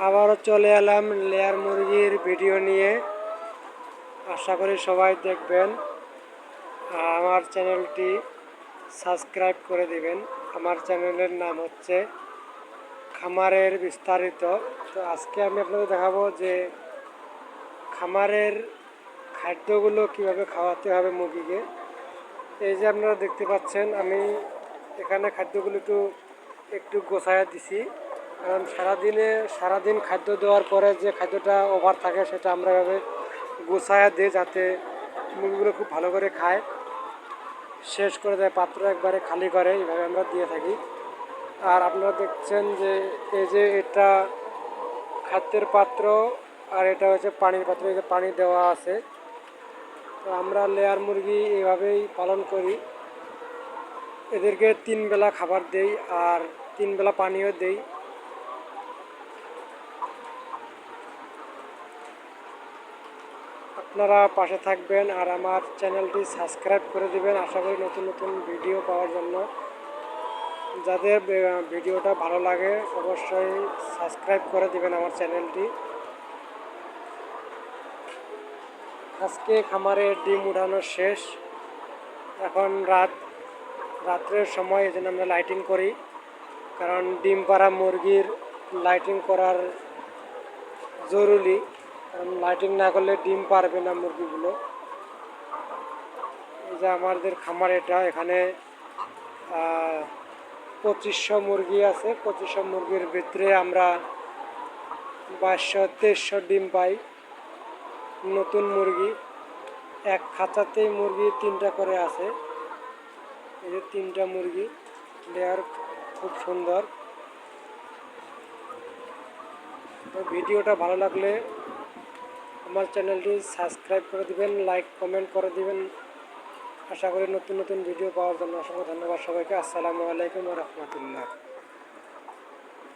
আবারও চলে এলাম লেয়ার মুরগির ভিডিও নিয়ে। আশা করি সবাই দেখবেন। আমার চ্যানেলটি সাবস্ক্রাইব করে দিবেন। আমার চ্যানেলের নাম হচ্ছে খামারের বিস্তারিত। তো আজকে আমি আপনাদের দেখাবো যে খামারের খাদ্যগুলো কিভাবে খাওয়াতে হবে মুরগিকে। এই যে আপনারা দেখতে পাচ্ছেন, আমি এখানে খাদ্যগুলো একটু গোছায়া দিছি, কারণ সারাদিন খাদ্য দেওয়ার পরে যে খাদ্যটা ওভার থাকে সেটা আমরা এভাবে গোছায়া দিই, যাতে মুরগিগুলো খুব ভালো করে খায়, শেষ করে দেয়, পাত্র একবারে খালি করে, এইভাবে আমরা দিয়ে থাকি। আর আপনারা দেখছেন যে এই যে এটা খাদ্যের পাত্র, আর এটা হচ্ছে পানির পাত্র, এই যে পানি দেওয়া আছে। তো আমরা লেয়ার মুরগি এইভাবেই পালন করি। এদেরকে 3 বেলা খাবার দেই আর 3 বেলা পানিও দেই। আপনারা পাশে থাকবেন আর আমার চ্যানেলটি সাবস্ক্রাইব করে দিবেন, আশা করি নতুন নতুন ভিডিও পাওয়ার জন্য। যাদের ভিডিওটা ভালো লাগে অবশ্যই সাবস্ক্রাইব করে দিবেন আমার চ্যানেলটি। আজকে খামারে ডিম উঠানো শেষ, এখন রাত্রের সময়, এই জন্য আমরা লাইটিং করি, কারণ ডিম পাড়া মুরগির লাইটিং করার জরুরি, কারণ লাইটিং না করলে ডিম পারবে না মুরগিগুলো। এই যে আমাদের খামার এটা, এখানে 2500 মুরগি আছে। 2500 মুরগির ভিতরে আমরা 2200-2300 ডিম পাই। নতুন মুরগি এক খাঁচাতেই মুরগি 3টা করে আছে। এই যে 3টা মুরগি লেয়ার, খুব সুন্দর। তো ভিডিওটা ভালো লাগলে আমার চ্যানেলটি সাবস্ক্রাইব করে দিবেন, লাইক কমেন্ট করে দিবেন। আশা করি নতুন নতুন ভিডিও পাওয়ার জন্য অসংখ্য ধন্যবাদ সবাইকে। আসসালামু আলাইকুম ওয়া রাহমাতুল্লাহ।